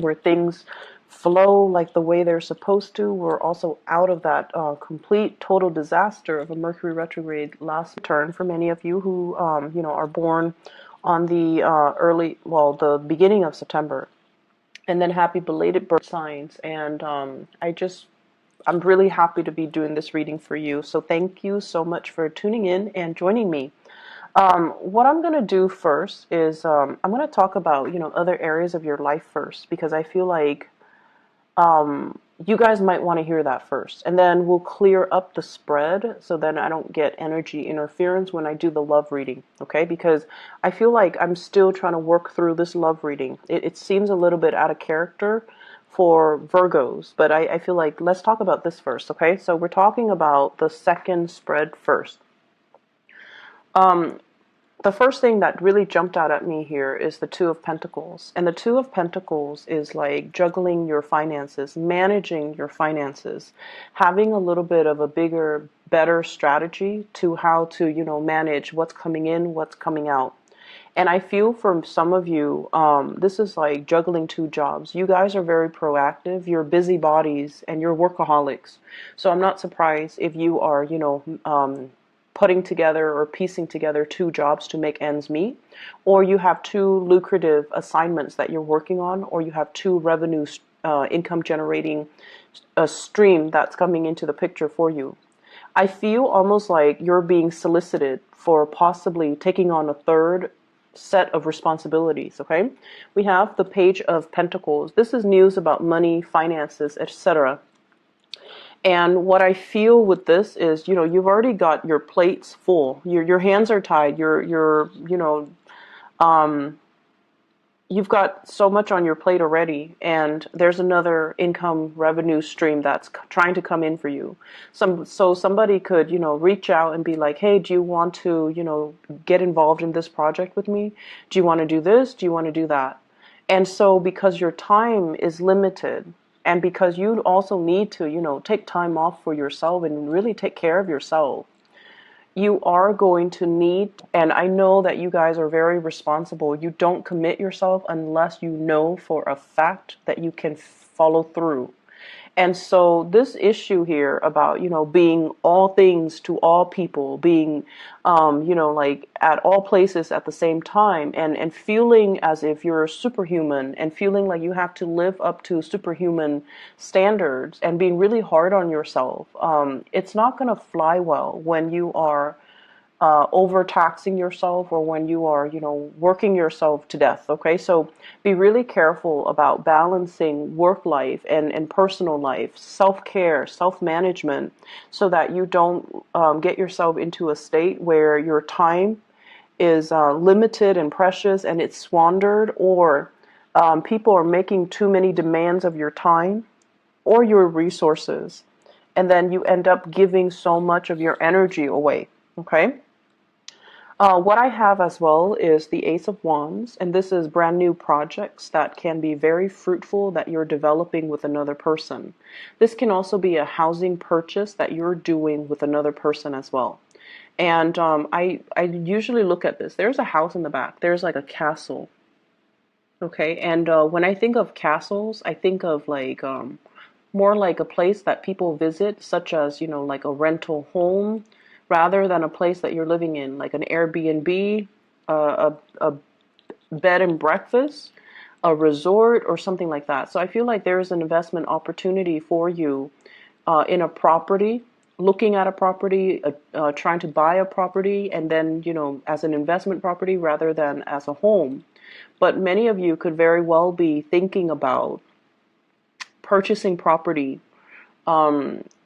where things flow like the way they're supposed to. We're also out of that complete total disaster of a Mercury retrograde last turn for many of you who are born on the the beginning of September. And then happy belated birth signs. And I'm really happy to be doing this reading for you. So thank you so much for tuning in and joining me. What I'm going to do first is I'm going to talk about, other areas of your life first, because I feel like you guys might want to hear that first. And then we'll clear up the spread so then I don't get energy interference when I do the love reading, okay? Because I feel like I'm still trying to work through this love reading. It seems a little bit out of character for Virgos, but I feel like let's talk about this first, okay? So we're talking about the second spread first. The first thing that really jumped out at me here is the Two of Pentacles. And the Two of Pentacles is like juggling your finances, managing your finances, having a little bit of a bigger, better strategy to how to, manage what's coming in, what's coming out. And I feel for some of you, this is like juggling two jobs. You guys are very proactive. You're busybodies and you're workaholics. So I'm not surprised if you are, putting together or piecing together two jobs to make ends meet, or you have two lucrative assignments that you're working on, or you have two revenue income generating stream that's coming into the picture for you. I feel almost like you're being solicited for possibly taking on a third set of responsibilities, okay? We have the Page of Pentacles. This is news about money, finances, etc. And what I feel with this is, you've already got your plates full. Your hands are tied. You've got so much on your plate already, and there's another income revenue stream that's trying to come in for you. So somebody could, reach out and be like, hey, do you want to, get involved in this project with me? Do you want to do this? Do you want to do that? And so because your time is limited, and because you also need to, take time off for yourself and really take care of yourself, you are going to need, and I know that you guys are very responsible. You don't commit yourself unless you know for a fact that you can follow through. And so this issue here about, being all things to all people, being, like at all places at the same time, and feeling as if you're superhuman and feeling like you have to live up to superhuman standards and being really hard on yourself, it's not going to fly well when you are overtaxing yourself or when you are, working yourself to death. Okay, so be really careful about balancing work life and personal life, self-care, self-management, so that you don't get yourself into a state where your time is limited and precious and it's squandered, or people are making too many demands of your time or your resources, and then you end up giving so much of your energy away. Okay. What I have as well is the Ace of Wands, and this is brand new projects that can be very fruitful that you're developing with another person. This can also be a housing purchase that you're doing with another person as well. And I usually look at this. There's a house in the back. There's like a castle. Okay, and when I think of castles, I think of like more like a place that people visit, such as, like a rental home, rather than a place that you're living in, like an Airbnb, a bed and breakfast, a resort, or something like that. So I feel like there's an investment opportunity for you in a property, looking at a property, trying to buy a property, and then, as an investment property rather than as a home. But many of you could very well be thinking about purchasing property,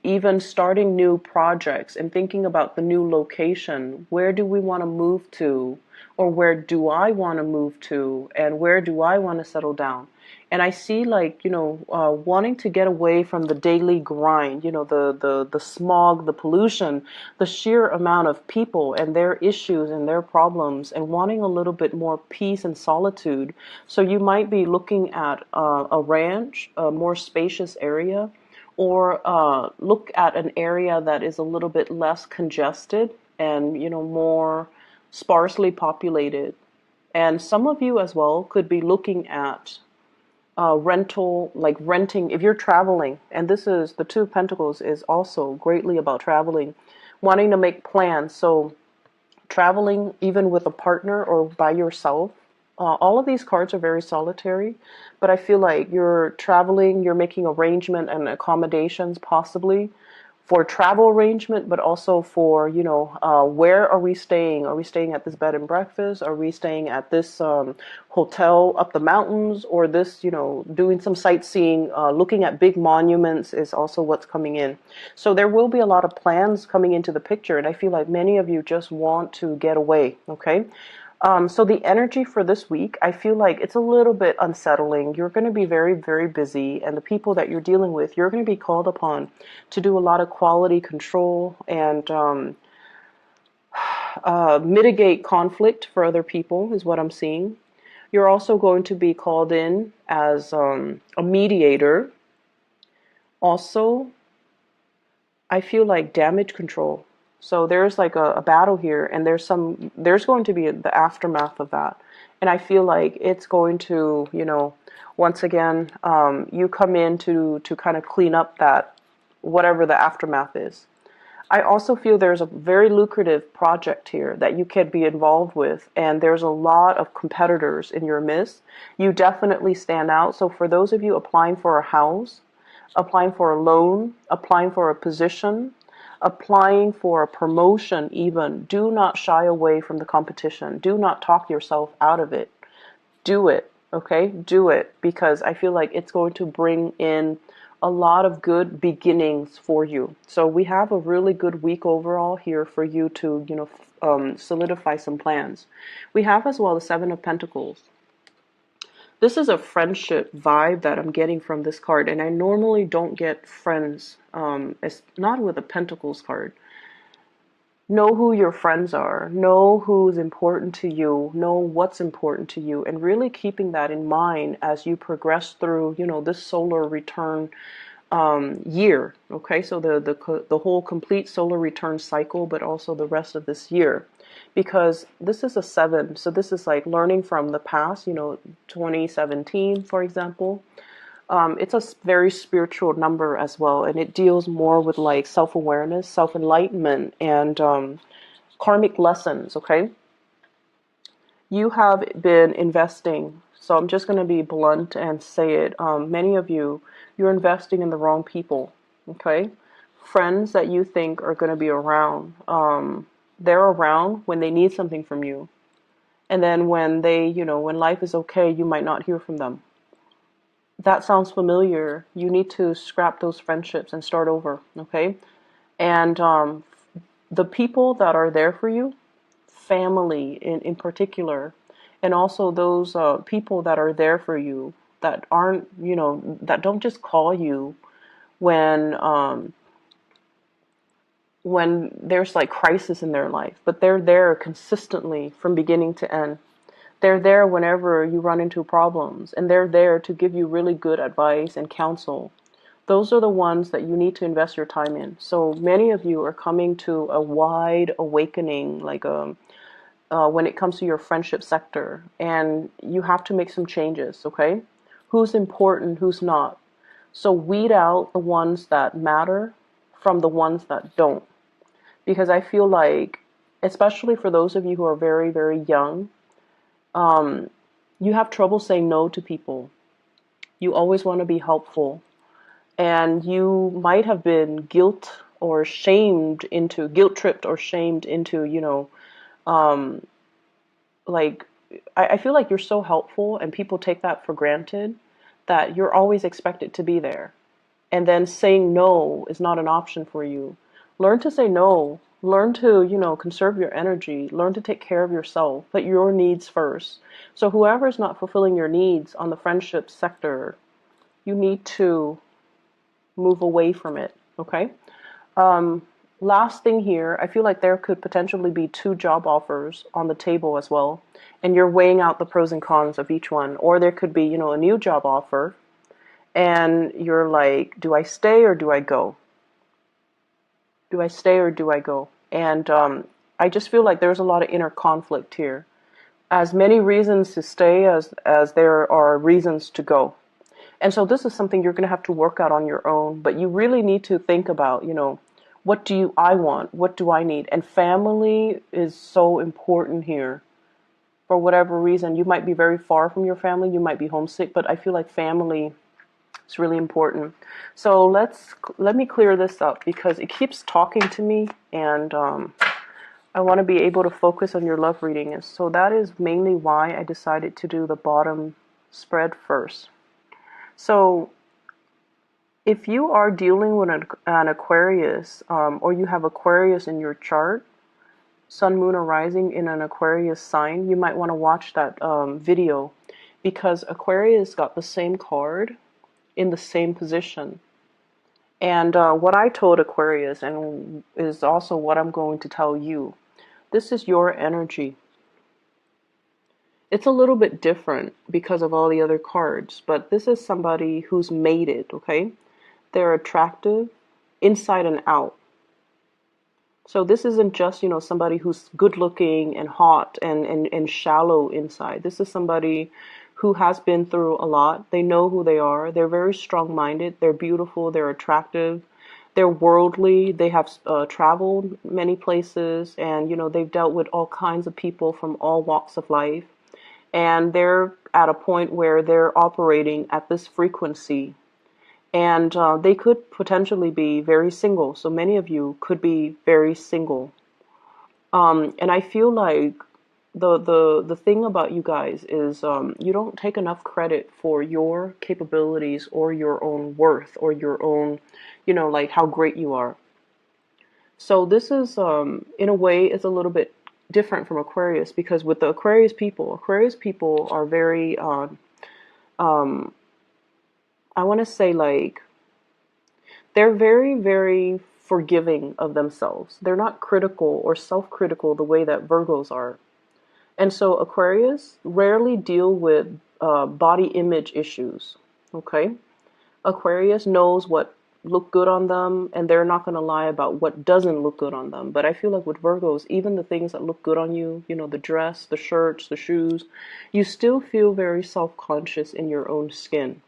even starting new projects and thinking about the new location. Where do we want to move to? Or where do I want to move to? And where do I want to settle down? And I see like, wanting to get away from the daily grind, the smog, the pollution, the sheer amount of people and their issues and their problems, and wanting a little bit more peace and solitude. So you might be looking at a ranch, a more spacious area, or look at an area that is a little bit less congested and, more sparsely populated. And some of you as well could be looking at rental, like renting, if you're traveling, and this is the Two of Pentacles is also greatly about traveling, wanting to make plans. So traveling even with a partner or by yourself. All of these cards are very solitary, but I feel like you're traveling, you're making arrangement and accommodations possibly for travel arrangement, but also for, where are we staying? Are we staying at this bed and breakfast? Are we staying at this hotel up the mountains? Or this, doing some sightseeing, looking at big monuments is also what's coming in. So there will be a lot of plans coming into the picture, and I feel like many of you just want to get away, okay? So the energy for this week, I feel like it's a little bit unsettling. You're going to be very, very busy, and the people that you're dealing with, you're going to be called upon to do a lot of quality control and mitigate conflict for other people, is what I'm seeing. You're also going to be called in as a mediator. Also, I feel like damage control. So there's like a battle here, and there's going to be the aftermath of that. And I feel like it's going to, once again, you come in to kind of clean up that, whatever the aftermath is. I also feel there's a very lucrative project here that you could be involved with, and there's a lot of competitors in your midst. You definitely stand out. So for those of you applying for a house, applying for a loan, applying for a position, applying for a promotion even, do not shy away from the competition. Do not talk yourself out of it. Do it, okay? Do it, because I feel like it's going to bring in a lot of good beginnings for you. So we have a really good week overall here for you to, solidify some plans. We have as well the Seven of Pentacles. This is a friendship vibe that I'm getting from this card, and I normally don't get friends. It's not with a Pentacles card. Know who your friends are. Know who's important to you. Know what's important to you, and really keeping that in mind as you progress through, this solar return year. Okay, so the whole complete solar return cycle, but also the rest of this year, because this is a 7. So this is like learning from the past. 2017, for example. It's a very spiritual number as well, and it deals more with like self-awareness, self-enlightenment, and karmic lessons. Okay, you have been investing. So I'm just going to be blunt and say it. Many of you, you're investing in the wrong people. Okay, friends that you think are going to be around, they're around when they need something from you, and then when when life is okay, you might not hear from them. That sounds familiar. You need to scrap those friendships and start over. Okay, and the people that are there for you, family in particular, and also those people that are there for you that aren't, that don't just call you when there's like crisis in their life, but they're there consistently from beginning to end. They're there whenever you run into problems, and they're there to give you really good advice and counsel. Those are the ones that you need to invest your time in. So many of you are coming to a wide awakening, like when it comes to your friendship sector, and you have to make some changes. Okay, who's important, who's not. So weed out the ones that matter from the ones that don't, because I feel like, especially for those of you who are very, very young, you have trouble saying no to people. You always want to be helpful, and you might have been guilt tripped or shamed into, like, I feel like you're so helpful, and people take that for granted, that you're always expected to be there. And then saying no is not an option for you. Learn to say no. Learn to, conserve your energy. Learn to take care of yourself. Put your needs first. So whoever's not fulfilling your needs on the friendship sector, you need to move away from it. Okay? Last thing here, I feel like there could potentially be 2 job offers on the table as well, and you're weighing out the pros and cons of each one. Or there could be, a new job offer, and you're like, do I stay or do I go? Do I stay or do I go? And I just feel like there's a lot of inner conflict here. As many reasons to stay as there are reasons to go. And so this is something you're going to have to work out on your own, but you really need to think about, what do I want? What do I need? And family is so important here. For whatever reason, you might be very far from your family, you might be homesick, but I feel like family is really important. So let me clear this up because it keeps talking to me, and I want to be able to focus on your love reading. And so that is mainly why I decided to do the bottom spread first. So if you are dealing with an Aquarius, or you have Aquarius in your chart, Sun, Moon, or Rising in an Aquarius sign, you might want to watch that video, because Aquarius got the same card in the same position. And what I told Aquarius, and is also what I'm going to tell you, this is your energy. It's a little bit different because of all the other cards, but this is somebody who's mated, okay? They're attractive inside and out. So this isn't just, somebody who's good looking and hot and shallow inside. This is somebody who has been through a lot. They know who they are. They're very strong-minded. They're beautiful. They're attractive. They're worldly. They have traveled many places, and, they've dealt with all kinds of people from all walks of life. And they're at a point where they're operating at this frequency. And they could potentially be very single. So many of you could be very single. And I feel like the thing about you guys is you don't take enough credit for your capabilities or your own worth or your own, like how great you are. So this is, in a way, it's a little bit different from Aquarius, because with the Aquarius people are very, I want to say, like, they're very, very forgiving of themselves. They're not critical or self-critical the way that Virgos are. And so Aquarius rarely deal with body image issues, okay? Aquarius knows what look good on them, and they're not going to lie about what doesn't look good on them. But I feel like with Virgos, even the things that look good on you, the dress, the shirts, the shoes, you still feel very self-conscious in your own skin.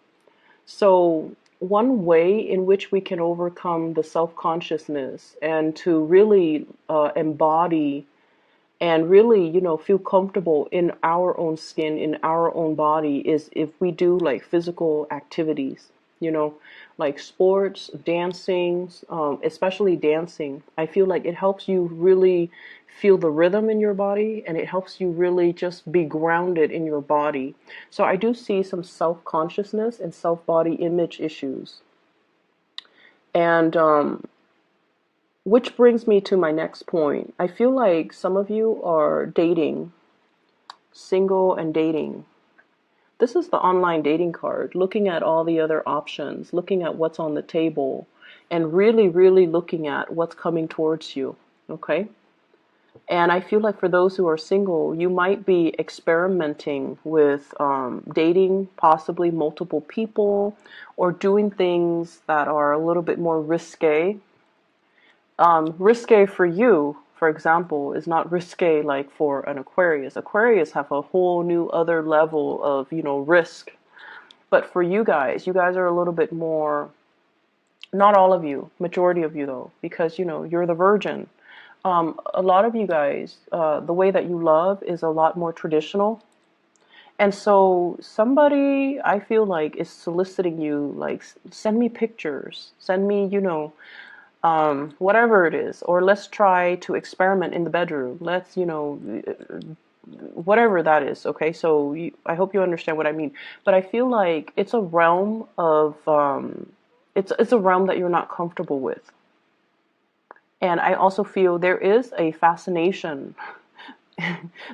So one way in which we can overcome the self-consciousness and to really embody and really, feel comfortable in our own skin, in our own body, is if we do like physical activities, like sports, dancing, especially dancing. I feel like it helps you really feel the rhythm in your body, and it helps you really just be grounded in your body. So I do see some self-consciousness and self-body image issues. And which brings me to my next point. I feel like some of you are dating, single and dating. This is the online dating card, looking at all the other options, looking at what's on the table, and really, really looking at what's coming towards you, okay? And I feel like for those who are single, you might be experimenting with dating possibly multiple people, or doing things that are a little bit more risque. Risque for you, for example, is not risque like for an Aquarius. Aquarius have a whole new other level of, risk. But for you guys are a little bit more, not all of you, majority of you though, because, you're the virgin. A lot of you guys, the way that you love is a lot more traditional. And so somebody, I feel like, is soliciting you, like, send me pictures, send me, whatever it is, or let's try to experiment in the bedroom. Let's, whatever that is. Okay. So I hope you understand what I mean, but I feel like it's a realm of, it's a realm that you're not comfortable with. And I also feel there is a fascination.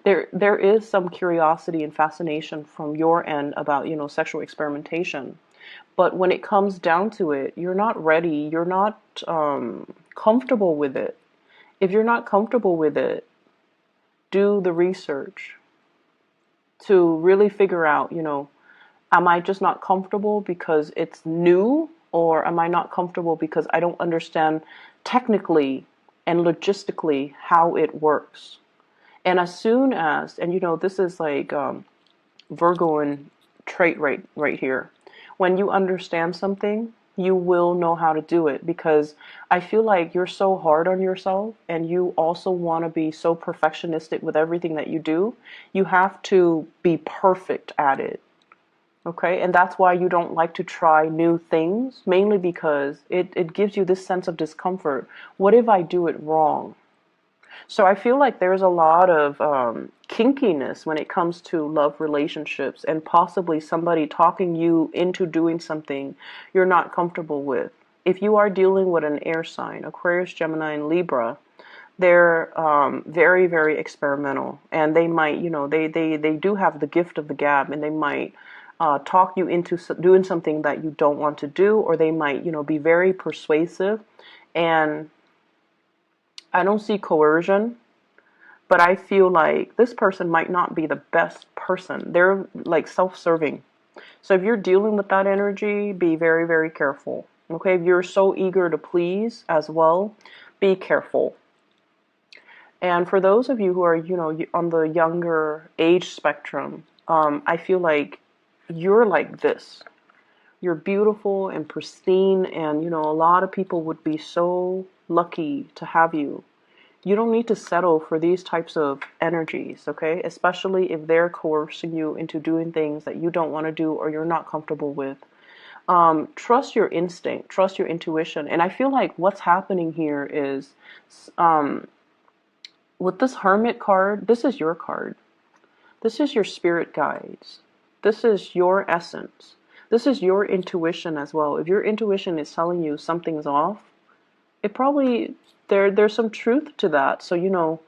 there is some curiosity and fascination from your end about, sexual experimentation. But when it comes down to it, you're not ready. You're not comfortable with it. If you're not comfortable with it, do the research to really figure out, am I just not comfortable because it's new, or am I not comfortable because I don't understand technically and logistically how it works? And as soon as, and this is like Virgoan trait right here. when you understand something, you will know how to do it, because I feel like you're so hard on yourself and you also want to be so perfectionistic with everything that you do. You have to be perfect at it. Okay, and that's why you don't like to try new things, mainly because it gives you this sense of discomfort. What if I do it wrong? So I feel like there's a lot of kinkiness when it comes to love relationships, and possibly somebody talking you into doing something you're not comfortable with. If you are dealing with an air sign, Aquarius, Gemini, and Libra, they're very, very experimental, and they might, they do have the gift of the gab, and they might talk you into doing something that you don't want to do, or they might, be very persuasive. And I don't see coercion, but I feel like this person might not be the best person. They're like self-serving. So if you're dealing with that energy, be very, very careful. Okay, if you're so eager to please as well, be careful. And for those of you who are, on the younger age spectrum, I feel like you're like this. You're beautiful and pristine, and, a lot of people would be so lucky to have you. You don't need to settle for these types of energies, okay? Especially if they're coercing you into doing things that you don't want to do or you're not comfortable with. Trust your instinct, trust your intuition. And I feel like what's happening here is, with this Hermit card, this is your card. This is your spirit guides. This is your essence. This is your intuition as well. If your intuition is telling you something's off, it probably, there's some truth to that. So,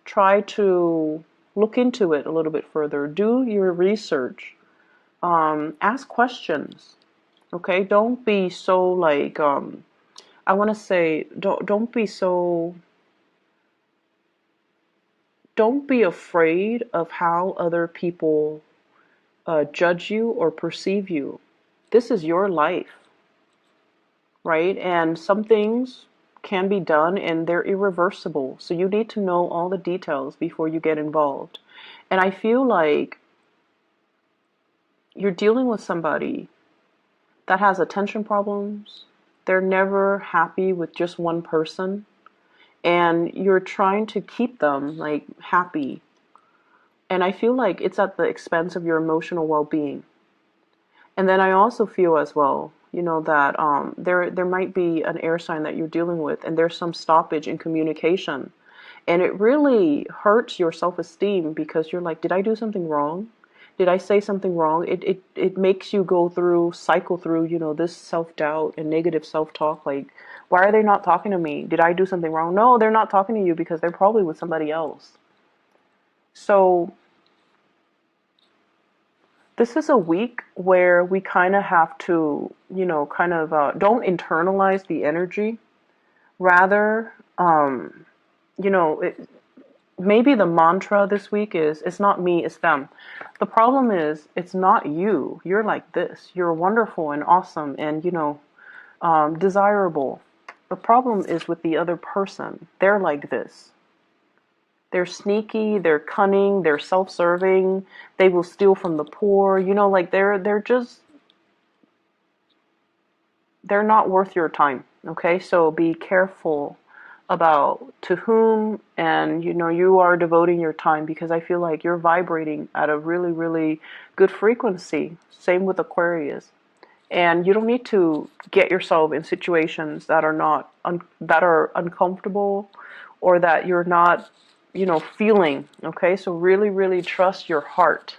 try to look into it a little bit further. Do your research. Ask questions. Okay? Don't be so like, I want to say, don't be afraid of how other people judge you or perceive you. This is your life, right? And some things can be done and they're irreversible. So you need to know all the details before you get involved. And I feel like you're dealing with somebody that has attention problems. They're never happy with just one person. And you're trying to keep them like happy. And I feel like it's at the expense of your emotional well-being. And then I also feel as well, that there might be an air sign that you're dealing with, and there's some stoppage in communication. And it really hurts your self-esteem, because you're like, did I do something wrong? Did I say something wrong? It makes you cycle through, this self-doubt and negative self-talk. Like, why are they not talking to me? Did I do something wrong? No, they're not talking to you because they're probably with somebody else. So this is a week where we kind of have to, don't internalize the energy. Rather, maybe the mantra this week is, it's not me, it's them. The problem is, it's not you. You're like this. You're wonderful and awesome and, desirable. The problem is with the other person. They're like this. They're sneaky, they're cunning, they're self-serving, they will steal from the poor, like they're not worth your time, okay? So be careful about to whom and you are devoting your time, because I feel like you're vibrating at a really, really good frequency. Same with Aquarius. And you don't need to get yourself in situations that are not that are uncomfortable, or that you're not feeling. Okay, so really, really trust your heart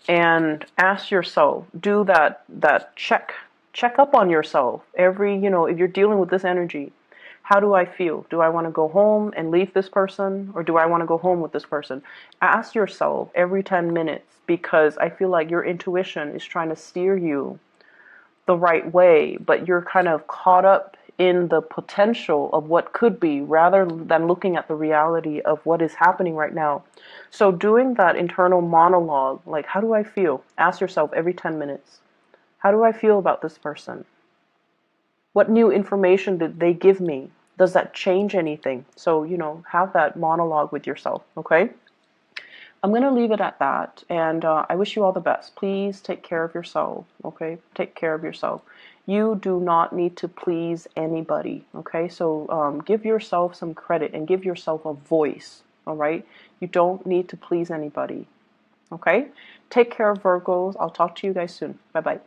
and ask yourself, do that check up on yourself every, if you're dealing with this energy. How do I feel? Do I want to go home and leave this person, or do I want to go home with this person? Ask yourself every 10 minutes, because I feel like your intuition is trying to steer you the right way, but you're kind of caught up in the potential of what could be, rather than looking at the reality of what is happening right now. So doing that internal monologue, like, how do I feel? Ask yourself every 10 minutes. How do I feel about this person? What new information did they give me? Does that change anything? So, have that monologue with yourself, okay? I'm going to leave it at that, and I wish you all the best. Please take care of yourself, okay? Take care of yourself. You do not need to please anybody, okay? So give yourself some credit and give yourself a voice, all right? You don't need to please anybody, okay? Take care, Virgos. I'll talk to you guys soon. Bye-bye.